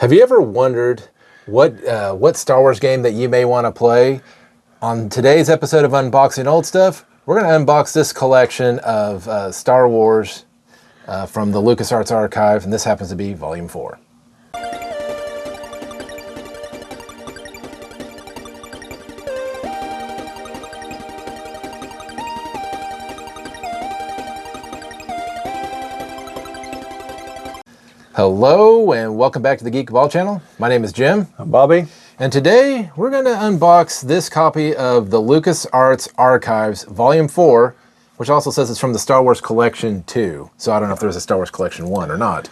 Have you ever wondered what Star Wars game that you may want to play? On today's episode of Unboxing Old Stuff, we're going to unbox this collection of Star Wars from the Lucasarts Archive, and this happens to be Volume 4. Hello and welcome back to the Geek Ball channel. My name is Jim. I'm Bobbie. And today we're going to unbox this copy of the Lucasarts Archives Volume 4, which also says it's from the Star Wars Collection 2. So I don't know if there's a Star Wars Collection 1 or not.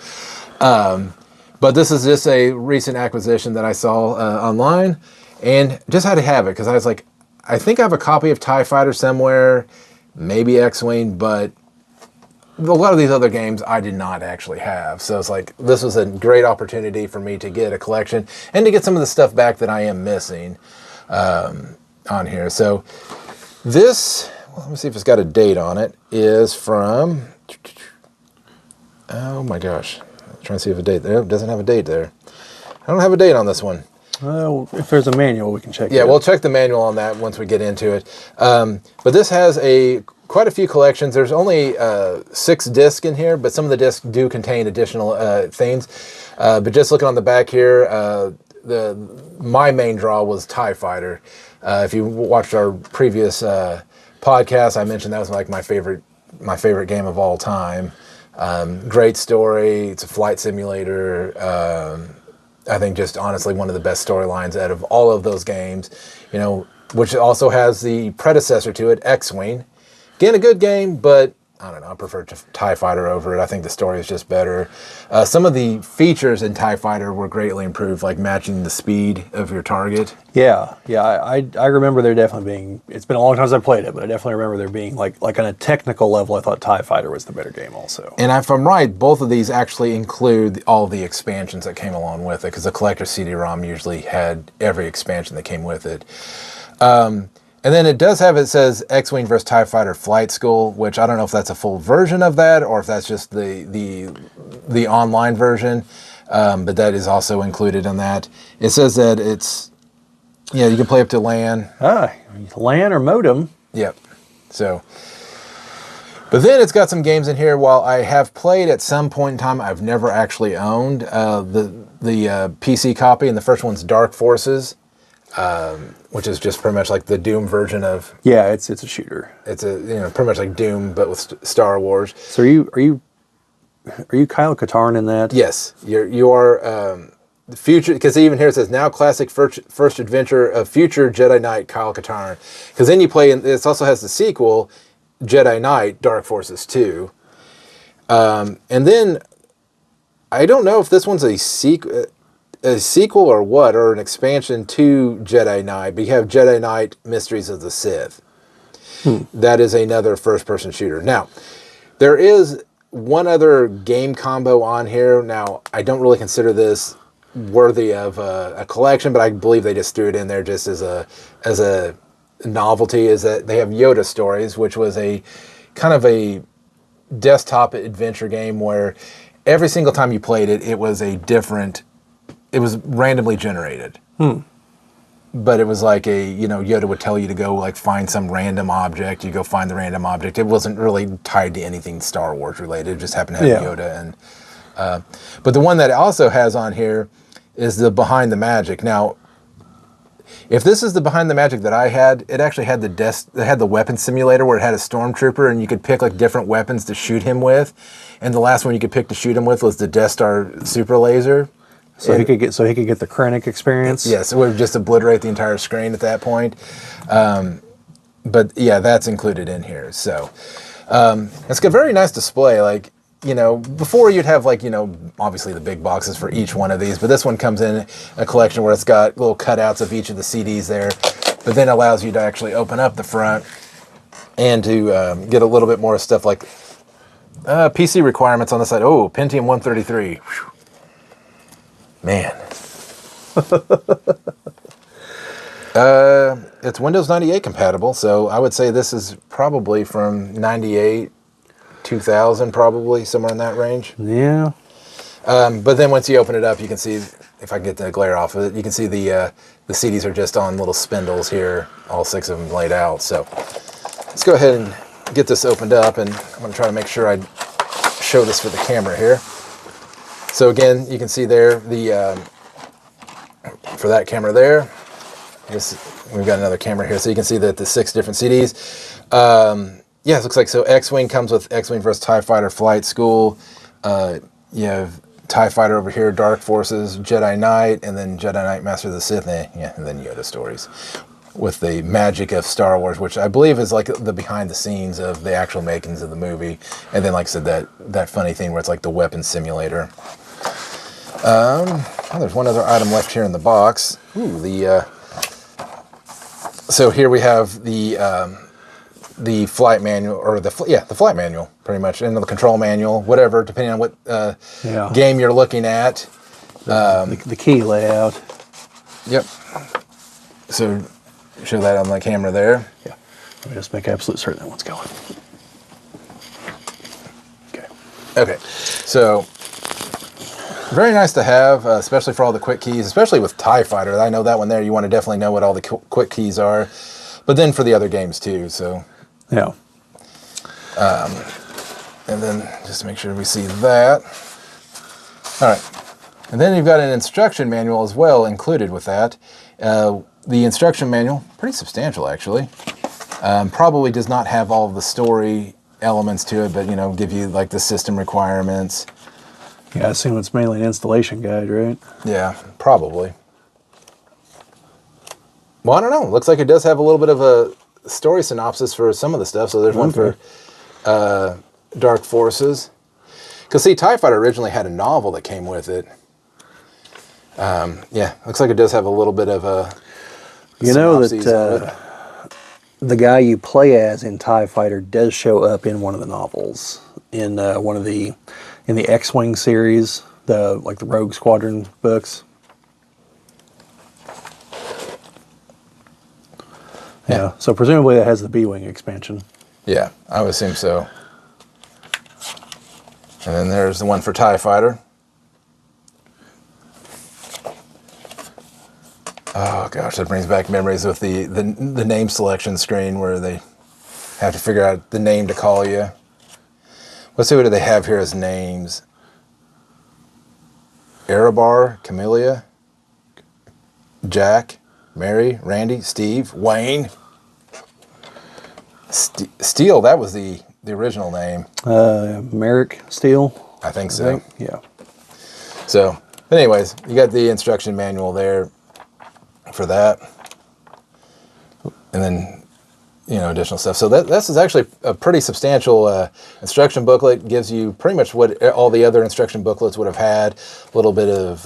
But this is just a recent acquisition that I saw online and just had to have it because I was like, I think I have a copy of TIE Fighter somewhere, maybe X-Wing, but a lot of these other games I did not actually have. So it's like, this was a great opportunity for me to get a collection and to get some of the stuff back that I am missing on here. So this, well, let me see if it's got a date on it, is from, oh my gosh, I'm trying to see if a date there. It doesn't have a date there. I don't have a date on this one. Well, if there's a manual, we can check it. Yeah, we'll check the manual on that once we get into it. But this has quite a few collections. There's only 6 discs in here, but some of the discs do contain additional things. But just looking on the back here, my main draw was TIE Fighter. If you watched our previous podcast, I mentioned that was like my favorite game of all time. Great story. It's a flight simulator. I think just honestly one of the best storylines out of all of those games, you know, which also has the predecessor to it, X-Wing. Again, a good game, but I don't know, I prefer TIE Fighter over it. I think the story is just better. Some of the features in TIE Fighter were greatly improved, like matching the speed of your target. Yeah, I remember there definitely being, it's been a long time since I played it, but I definitely remember there being, like on a technical level, I thought TIE Fighter was the better game also. And if I'm right, both of these actually include all the expansions that came along with it, because the collector CD-ROM usually had every expansion that came with it. And then it does have, it says X-Wing vs. TIE Fighter Flight School, which I don't know if that's a full version of that or if that's just the online version, but that is also included in that. It says that it's, yeah, you can play up to LAN. LAN or modem. Yep. So, but then it's got some games in here. While I have played at some point in time, I've never actually owned the PC copy, and the first one's Dark Forces. Which is just pretty much like the Doom version of. Yeah, it's a shooter. It's pretty much like Doom, but with Star Wars. So are you Kyle Katarn in that? Yes, you are the future, because even here it says now classic first adventure of future Jedi Knight Kyle Katarn. Because then you play, and this also has the sequel, Jedi Knight Dark Forces 2, and then I don't know if this one's a sequel or what, or an expansion to Jedi Knight, but you have Jedi Knight Mysteries of the Sith. That is another first-person shooter. Now, there is one other game combo on here. Now, I don't really consider this worthy of a collection, but I believe they just threw it in there just as a novelty, is that they have Yoda Stories, which was a kind of a desktop adventure game where every single time you played it, it was randomly generated. But it was like Yoda would tell you to go like find some random object. You go find the random object. It wasn't really tied to anything Star Wars related. It just happened to have Yoda. And but the one that it also has on here is the Behind the Magic. Now, if this is the Behind the Magic that I had, it actually had it had the weapon simulator where it had a stormtrooper and you could pick like different weapons to shoot him with. And the last one you could pick to shoot him with was the Death Star super laser. So he could get the Krennic experience. Yes, it would just obliterate the entire screen at that point. But yeah, that's included in here. So it's got a very nice display. Like, before you'd have like, obviously the big boxes for each one of these, but this one comes in a collection where it's got little cutouts of each of the CDs there, but then allows you to actually open up the front and to get a little bit more stuff like PC requirements on the side. Oh, Pentium 133. Whew. Man. It's Windows 98 compatible, so I would say this is probably from 98, 2000, probably somewhere in that range. Yeah. But then once you open it up, you can see if I can get the glare off of it, you can see the CDs are just on little spindles here, all 6 of them laid out. So let's go ahead and get this opened up, and I'm going to try to make sure I show this for the camera here. So again, you can see there the for that camera there. We've got another camera here, so you can see that the 6 different CDs. Yeah, it looks like so. X-Wing comes with X-Wing vs. TIE Fighter Flight School. You have TIE Fighter over here, Dark Forces, Jedi Knight, and then Jedi Knight Master of the Sith, and then Yoda stories with the magic of Star Wars, which I believe is like the behind the scenes of the actual makings of the movie. And then, like I said, that funny thing where it's like the weapon simulator. Oh, there's one other item left here in the box. Ooh, so here we have the flight manual, or the flight manual, pretty much, and the control manual, whatever, depending on what game you're looking at. The key layout. Yep. So show that on the camera there. Yeah. Let me just make absolute certain that one's going. Okay. Okay. So very nice to have, especially for all the quick keys, especially with TIE Fighter. I know that one there, you want to definitely know what all the quick keys are, but then for the other games too. So yeah. And then just to make sure we see that. All right. And then you've got an instruction manual as well included with that. The instruction manual, pretty substantial actually. Probably does not have all of the story elements to it, but give you like the system requirements. Yeah, I assume it's mainly an installation guide, right? Yeah, probably. Well, I don't know. Looks like it does have a little bit of a story synopsis for some of the stuff. So there's one for Dark Forces. Because see, TIE Fighter originally had a novel that came with it. Yeah, looks like it does have a little bit of a synopsis of it. The guy you play as in TIE Fighter does show up in one of the novels. In one of the X-Wing series, the Rogue Squadron books. Yeah, so presumably that has the B-Wing expansion. Yeah, I would assume so. And then there's the one for TIE Fighter. Oh gosh, that brings back memories with the name selection screen where they have to figure out the name to call you. Let's see, what do they have here as names? Erebar, Camellia, Jack, Mary, Randy, Steve, Wayne. Steele, that was the original name. Merrick Steele? I think so. Yeah. So, but anyways, you got the instruction manual there for that. And then, additional stuff. So this is actually a pretty substantial instruction booklet. It gives you pretty much what all the other instruction booklets would have had. A little bit of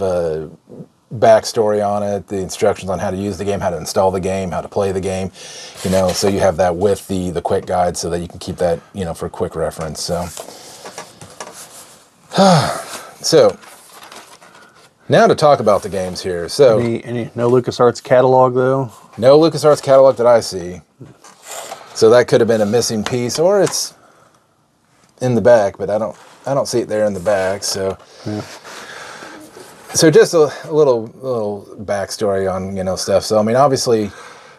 backstory on it, the instructions on how to use the game, how to install the game, how to play the game. So you have that with the quick guide so that you can keep that, for quick reference. So now to talk about the games here. So no LucasArts catalog though? No LucasArts catalog that I see. So that could have been a missing piece, or it's in the back, but I don't see it there in the back. So, yeah. So just a little backstory on stuff. So I mean, obviously,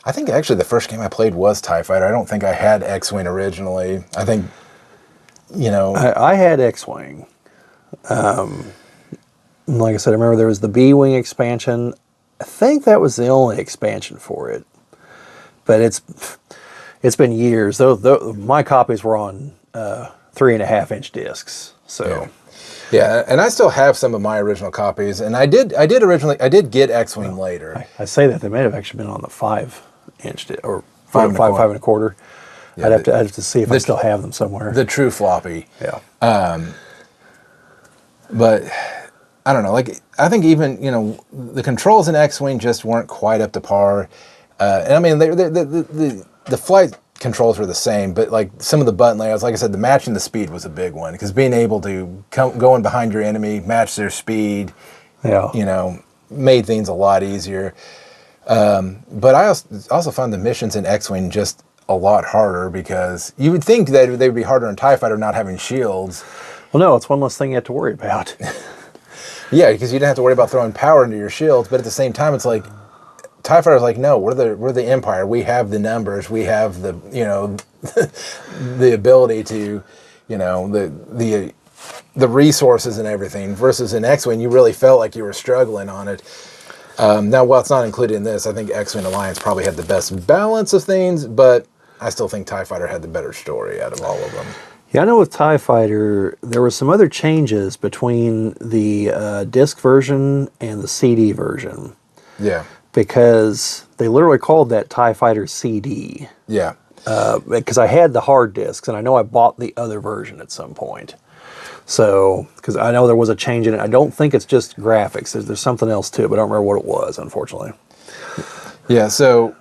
I think actually the first game I played was TIE Fighter. I don't think I had X-Wing originally. I think, I had X-Wing. Like I said, I remember there was the B-Wing expansion. I think that was the only expansion for it, but it's been years. Though my copies were on 3.5-inch discs. So yeah, and I still have some of my original copies, and I did get X-Wing later. I say that they may have actually been on the 5-inch or 5.25. Yeah, I'd have to see if I still have them somewhere. The true floppy. Yeah. But I don't know. I think even the controls in X-Wing just weren't quite up to par. And I mean, the flight controls were the same, but some of the button layouts, like I said, the matching the speed was a big one, because being able to go in behind your enemy, match their speed, made things a lot easier. But I also found the missions in X-Wing just a lot harder, because you would think that they would be harder in TIE Fighter not having shields. Well, no, it's one less thing you have to worry about. Yeah, because you didn't have to worry about throwing power into your shields, but at the same time, it's like TIE Fighter's like, no, we're the Empire. We have the numbers. We have the the ability to, the resources and everything. Versus in X-Wing, you really felt like you were struggling on it. Now, while it's not included in this, I think X-Wing Alliance probably had the best balance of things, but I still think TIE Fighter had the better story out of all of them. Yeah, I know with TIE Fighter, there were some other changes between the disc version and the CD version. Yeah. Because they literally called that TIE Fighter CD. Yeah. Because I had the hard discs, and I know I bought the other version at some point. So, because I know there was a change in it. I don't think it's just graphics. There's something else to it, but I don't remember what it was, unfortunately. Yeah, so...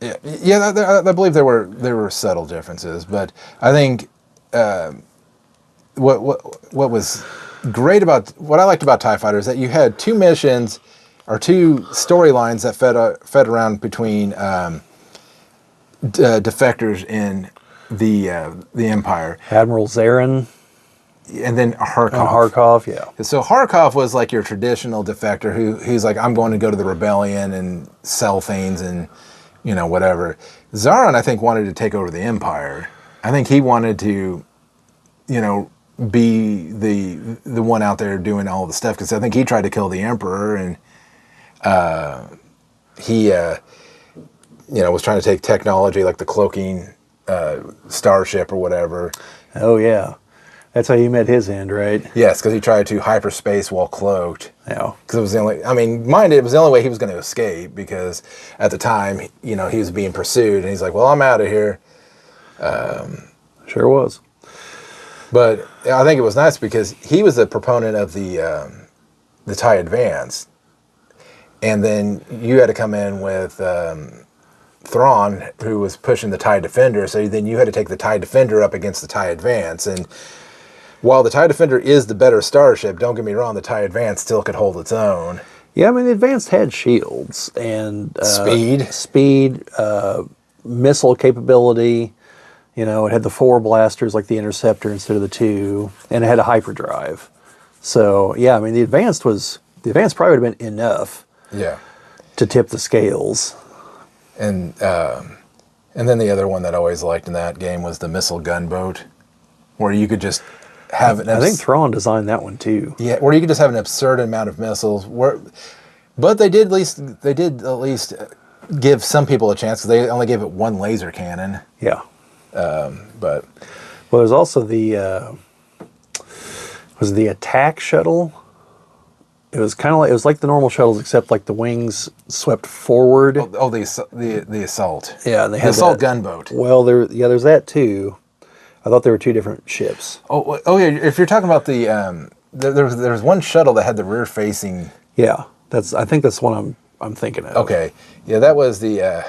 Yeah, I believe there were subtle differences, but I think what was great about... What I liked about TIE Fighter is that you had two missions... or two storylines that fed around between defectors in the Empire. Admiral Zarin. And then Harkov. And Harkov, yeah. So Harkov was like your traditional defector who's like, I'm going to go to the rebellion and sell things and, whatever. Zarin, I think, wanted to take over the Empire. I think he wanted to, be the one out there doing all the stuff, because I think he tried to kill the Emperor, and he was trying to take technology like the cloaking starship or whatever. Oh, yeah. That's how you met his end, right? Yes, because he tried to hyperspace while cloaked. Yeah. Because it was the only, it was the only way he was going to escape, because at the time, he was being pursued, and he's like, well, I'm out of here. Sure was. But I think it was nice because he was a proponent of the TIE Advance. And then you had to come in with Thrawn, who was pushing the TIE Defender. So then you had to take the TIE Defender up against the TIE Advance. And while the TIE Defender is the better starship, don't get me wrong, the TIE Advance still could hold its own. Yeah, the Advanced had shields and speed, missile capability. It had the 4 blasters like the Interceptor instead of the 2, and it had a hyperdrive. So yeah, the Advanced probably would have been enough. Yeah. To tip the scales. And then the other one that I always liked in that game was the missile gunboat, where you could just have I think Thrawn designed that one too. Yeah, where you could just have an absurd amount of missiles. But they did at least give some people a chance, because they only gave it one laser cannon. Yeah. But there's also the attack shuttle. It was kind of like, it was like the normal shuttles, except like the wings swept forward. The assault. Yeah, and they had the assault gunboat. Well, there's that too. I thought there were two different ships. Oh yeah. If you're talking about the there was one shuttle that had the rear facing. Yeah, I think that's one I'm thinking of. Okay, yeah, that was the.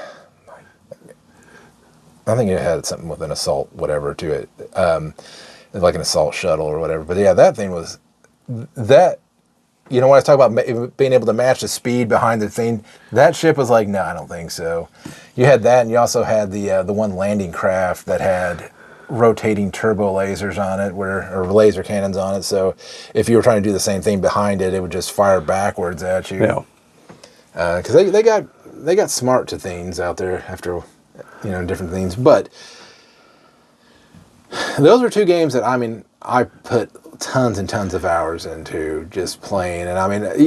I think it had something with an assault whatever to it, like an assault shuttle or whatever. But yeah, that thing was that. When I was talking about being able to match the speed behind the thing, that ship was like, no, I don't think so. You had that, and you also had the one landing craft that had rotating turbo lasers on it, or laser cannons on it. So if you were trying to do the same thing behind it, it would just fire backwards at you. Yeah. Because they got smart to things out there after, different things. But those were two games that I put tons and tons of hours into just playing, and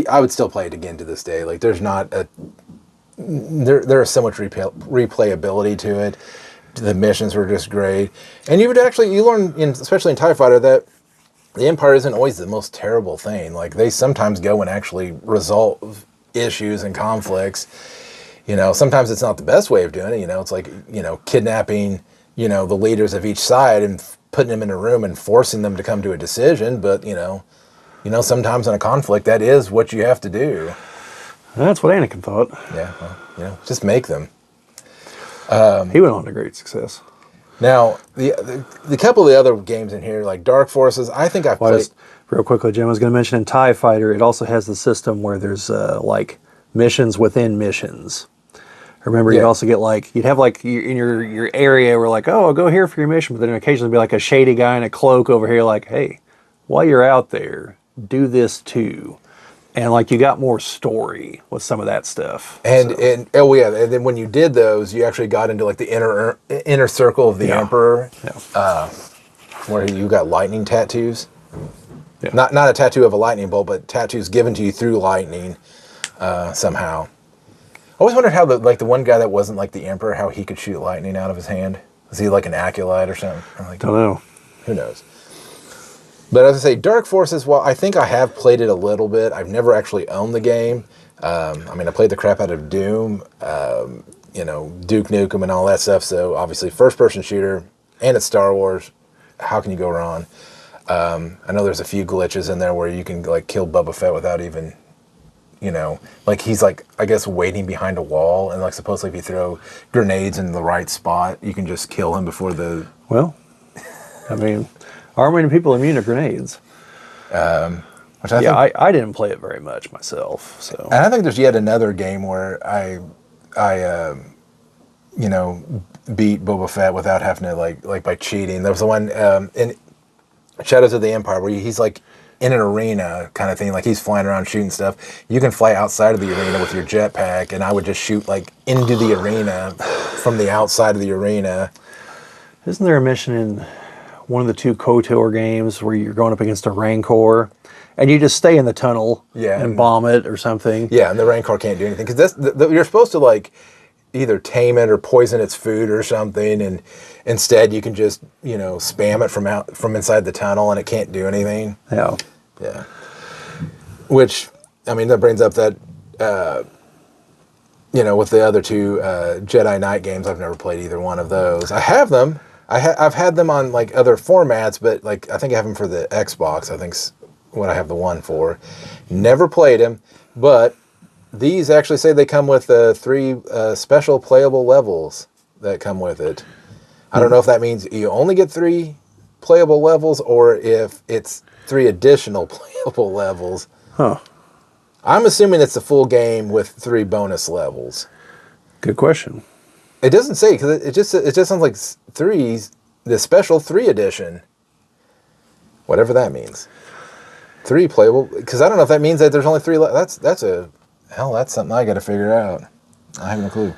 I would still play it again to this day. Like there is so much replayability to it. The missions were just great, and you learn, especially in TIE Fighter, that the Empire isn't always the most terrible thing. Like they sometimes go and actually resolve issues and conflicts. Sometimes it's not the best way of doing it. It's like kidnapping the leaders of each side and putting them in a room and forcing them to come to a decision. But, sometimes in a conflict, that is what you have to do. That's what Anakin thought. Yeah, well, just make them. He went on to great success. Now, the couple of the other games in here, like Dark Forces, I think I've played... Real quickly, Jim, I was going to mention in TIE Fighter, it also has the system where there's, missions within missions. Remember, you'd also get you'd have in your area where oh, I'll go here for your mission, but then occasionally be like a shady guy in a cloak over here hey, while you're out there, do this too. And like you got more story with some of that stuff. And oh yeah, and then when you did those, you actually got into like the inner circle of the Emperor, where you got lightning tattoos. Yeah. Not a tattoo of a lightning bolt, but tattoos given to you through lightning somehow. I always wondered how the one guy that wasn't like the Emperor, how he could shoot lightning out of his hand. Was he like an acolyte or something? Don't know. Who knows? But as I say, Dark Forces, well, I think I have played it a little bit. I've never actually owned the game. I mean, I played the crap out of Doom, Duke Nukem and all that stuff. So obviously, first-person shooter, and it's Star Wars. How can you go wrong? I know there's a few glitches in there where you can like kill Boba Fett without even, like he's like, I guess, waiting behind a wall. And like supposedly if you throw grenades in the right spot, you can just kill him before the... Well, I mean... Are many people immune to grenades? Which I didn't play it very much myself. So, and I think there's yet another game where I beat Boba Fett without having to like by cheating. There was the one in Shadows of the Empire where he's like in an arena kind of thing, like he's flying around shooting stuff. You can fly outside of the arena with your jetpack, and I would just shoot like into the arena from the outside of the arena. Isn't there a mission in one of the two KOTOR games where you're going up against a Rancor and you just stay in the tunnel and bomb it or something? Yeah, and the Rancor can't do anything because you're supposed to like either tame it or poison its food or something, and instead you can just spam it from inside the tunnel and it can't do anything. Yeah. Which, I mean, that brings up that with the other two Jedi Knight games, I've never played either one of those. I have them. I've had them on like other formats, but like I think I have them for the Xbox. I think's what I have the one for. Never played them, but these actually say they come with 3 special playable levels that come with it. I don't know if that means you only get 3 playable levels or if it's 3 additional playable levels. Huh. I'm assuming it's a full game with 3 bonus levels. Good question. It doesn't say, because it just sounds like 3, the special 3 edition. Whatever that means. 3 playable, because I don't know if that means that there's only 3 that's something I got to figure out. I have no clue.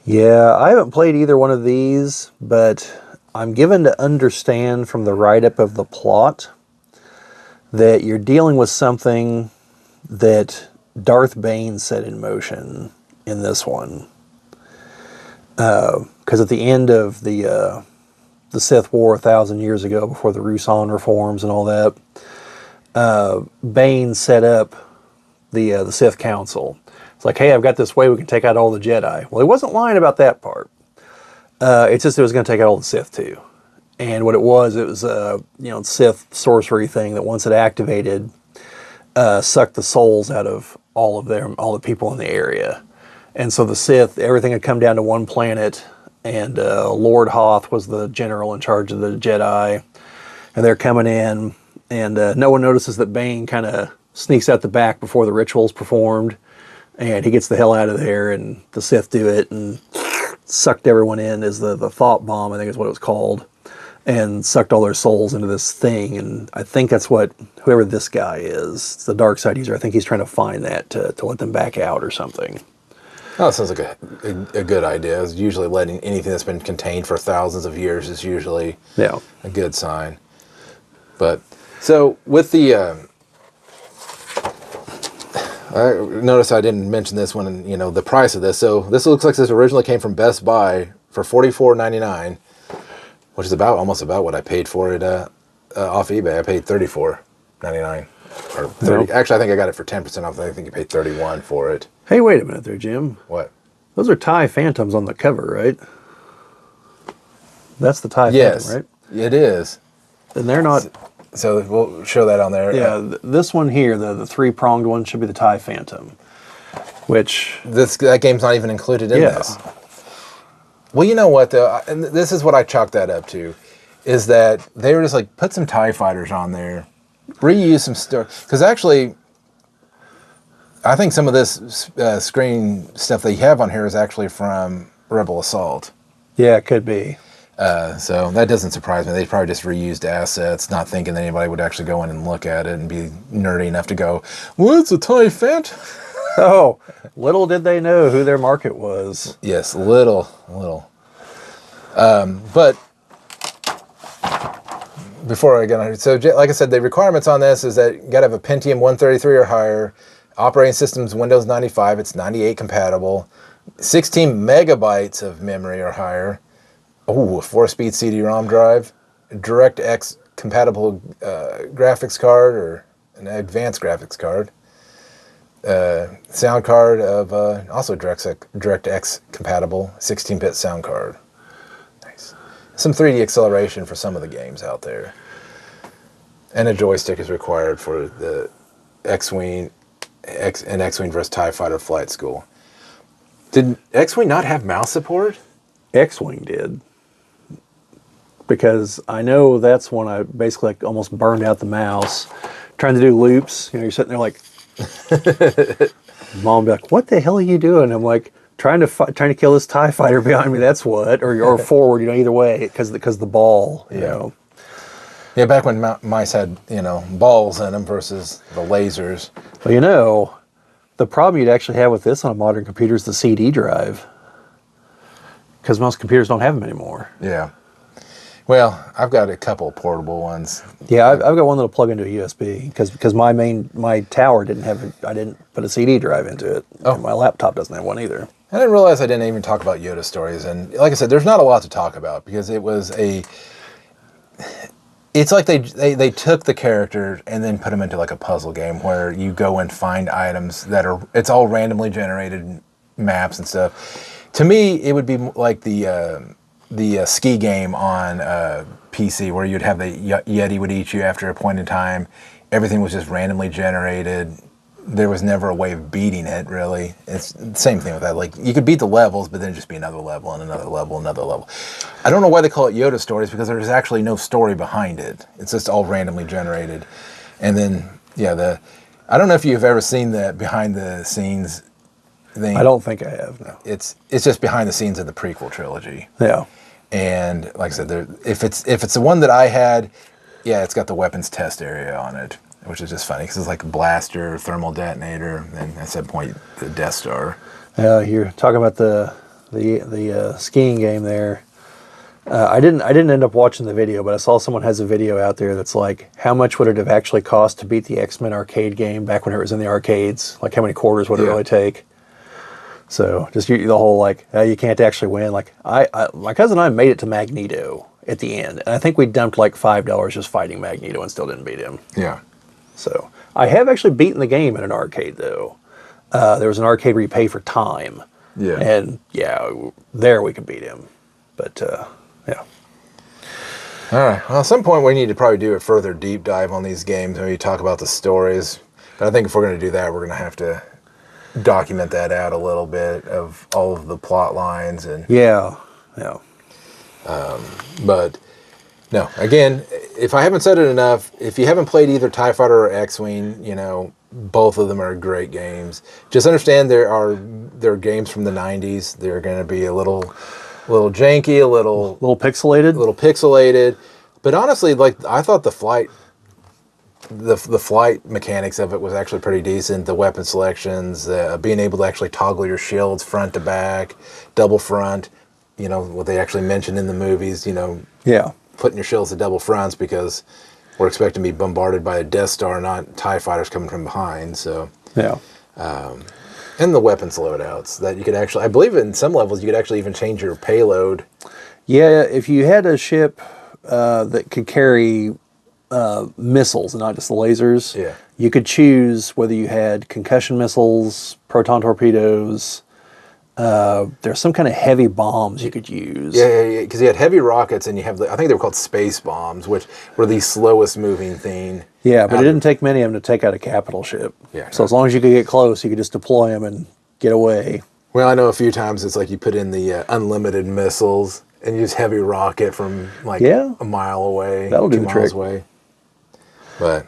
Yeah, I haven't played either one of these, but I'm given to understand from the write-up of the plot that you're dealing with something that Darth Bane set in motion in this one. Because at the end of the Sith War 1,000 years ago, before the Ruusan reforms and all that, Bane set up the Sith Council. It's like, hey, I've got this way we can take out all the Jedi. Well, he wasn't lying about that part. It's just it was going to take out all the Sith too. And what it was Sith sorcery thing that once it activated, sucked the souls out of all the people in the area. And so the Sith, everything had come down to one planet, and Lord Hoth was the general in charge of the Jedi. And they're coming in, and no one notices that Bane kind of sneaks out the back before the ritual's performed, and he gets the hell out of there, and the Sith do it, and sucked everyone in as the thought bomb, I think is what it was called, and sucked all their souls into this thing. And I think that's what, whoever this guy is, the dark side user, I think he's trying to find that to let them back out or something. Oh, that sounds like a good idea. It's usually letting anything that's been contained for thousands of years is usually a good sign. But, so with the... I noticed I didn't mention this one, and the price of this. So this looks like this originally came from Best Buy for $44.99, which is almost about what I paid for it off eBay. I paid $34.99 or 30. Actually, I think I got it for 10% off. I think you paid $31 for it. Hey, wait a minute there, Jim. What? Those are TIE Phantoms on the cover, right? That's the TIE Phantom, right? It is. And they're not... So we'll show that on there. Yeah, this one here, the 3-pronged one, should be the TIE Phantom, which... That game's not even included in this. Well, you know what, though? And this is what I chalked that up to, is that they were just like, put some TIE fighters on there, reuse some stuff. Because actually, I think some of this screen stuff that you have on here is actually from Rebel Assault. Yeah, it could be. So that doesn't surprise me. They probably just reused assets, not thinking that anybody would actually go in and look at it and be nerdy enough to go, well, it's a TIE Phantom. Oh, little did they know who their market was. Yes, little. But before I get on, so like I said, the requirements on this is that you got to have a Pentium 133 or higher, operating system's Windows 95, it's 98 compatible, 16 megabytes of memory or higher, a 4-speed CD-ROM drive, DirectX compatible graphics card or an advanced graphics card, sound card of also DirectX compatible 16-bit sound card. Nice. Some 3D acceleration for some of the games out there. And a joystick is required for the X-Wing and X-Wing vs. TIE Fighter Flight School. Did X-Wing not have mouse support? X-Wing did. Because I know that's when I basically like almost burned out the mouse trying to do loops. You know, you're sitting there like, Mom would be like, "What the hell are you doing?" I'm like, trying to kill this TIE fighter behind me. That's what, or forward. You know, either way, because the ball. You know. Yeah, back when mice had balls in them versus the lasers. Well, you know, the problem you'd actually have with this on a modern computer is the CD drive, because most computers don't have them anymore. Yeah. Well, I've got a couple portable ones. Yeah, I've got one that'll plug into a USB because my tower I didn't put a CD drive into it. Oh. And my laptop doesn't have one either. I didn't realize I didn't even talk about Yoda stories, and like I said, there's not a lot to talk about because it was it's like they took the character and then put them into like a puzzle game where you go and find items it's all randomly generated maps and stuff. To me, it would be like the ski game on PC where you'd have the Yeti would eat you after a point in time. Everything was just randomly generated. There was never a way of beating it, really. It's the same thing with that. Like, you could beat the levels, but then it'd just be another level and another level, another level. I don't know why they call it Yoda stories, because there's actually no story behind it. It's just all randomly generated. And then, yeah, I don't know if you've ever seen the behind-the-scenes thing. I don't think I have, no. It's just behind the scenes of the prequel trilogy. Yeah. And like I said, if it's the one that I had, yeah, it's got the weapons test area on it, which is just funny because it's like a blaster, thermal detonator, and at some point the Death Star. You're talking about the skiing game there. I didn't end up watching the video, but I saw someone has a video out there that's like, how much would it have actually cost to beat the X-Men arcade game back when it was in the arcades? Like, how many quarters would it really take? So just the whole like, you can't actually win. Like my cousin and I made it to Magneto at the end, and I think we dumped like $5 just fighting Magneto and still didn't beat him. Yeah. So I have actually beaten the game in an arcade though. There was an arcade where you pay for time. Yeah. And there we could beat him. But yeah. All right. Well, at some point we need to probably do a further deep dive on these games when we talk about the stories. But I think if we're going to do that, we're going to have to document that out a little bit of all of the plot lines and but no, again, if I haven't said it enough, if you haven't played either TIE Fighter or X-Wing, both of them are great games. Just understand there are games from the 90s. They're going to be a little janky, a little pixelated, but honestly, like, I thought the flight mechanics of it was actually pretty decent. The weapon selections, being able to actually toggle your shields front to back, double front, what they actually mentioned in the movies, putting your shields to double fronts because we're expecting to be bombarded by a Death Star, not TIE fighters coming from behind. So and the weapons loadouts that you could actually, I believe in some levels, you could actually even change your payload. Yeah, if you had a ship that could carry missiles and not just the lasers, you could choose whether you had concussion missiles, proton torpedoes. There's some kind of heavy bombs you could use. Yeah, because you had heavy rockets and you have I think they were called space bombs, which were the slowest moving thing. Yeah, but it didn't take many of them to take out a capital ship. Yeah. So as long as you could get close, you could just deploy them and get away. Well, I know a few times it's like you put in the unlimited missiles and use heavy rocket from like a mile away. That'll do the trick. Away. But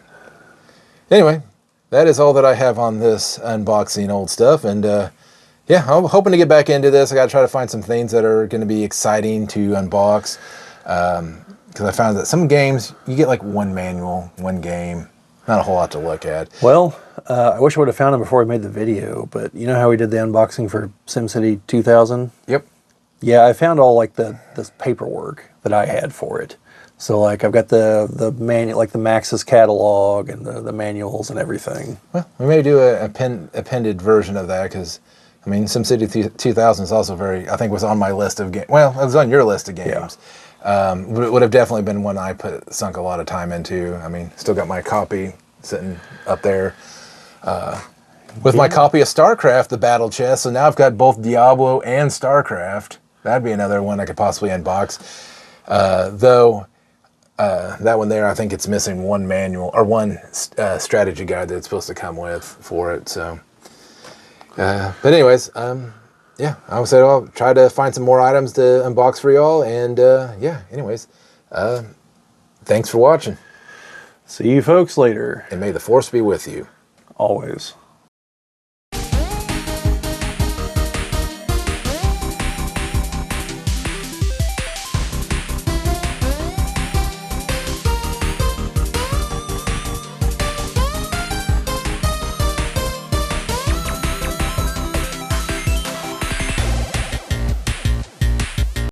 anyway, that is all that I have on this unboxing old stuff. And yeah, I'm hoping to get back into this. I got to try to find some things that are going to be exciting to unbox. Because I found that some games, you get like one manual, one game, not a whole lot to look at. Well, I wish I would have found them before we made the video, but you know how we did the unboxing for SimCity 2000? Yep. Yeah, I found all like the paperwork that I had for it. So like I've got the manual, like the Maxis catalog and the manuals and everything. Well, we may do a appended version of that because, I mean, SimCity 2000 is also very, I think was on my list of games. Well, it was on your list of games. Yeah. Would have definitely been one I sunk a lot of time into. I mean, still got my copy sitting up there. With my copy of StarCraft, the battle chest, so now I've got both Diablo and StarCraft. That'd be another one I could possibly unbox. Though, that one there, I think it's missing one manual, or one strategy guide that it's supposed to come with for it, so. But anyways, yeah, I would say I'll try to find some more items to unbox for y'all, and yeah, anyways, thanks for watching. See you folks later. And may the force be with you. Always.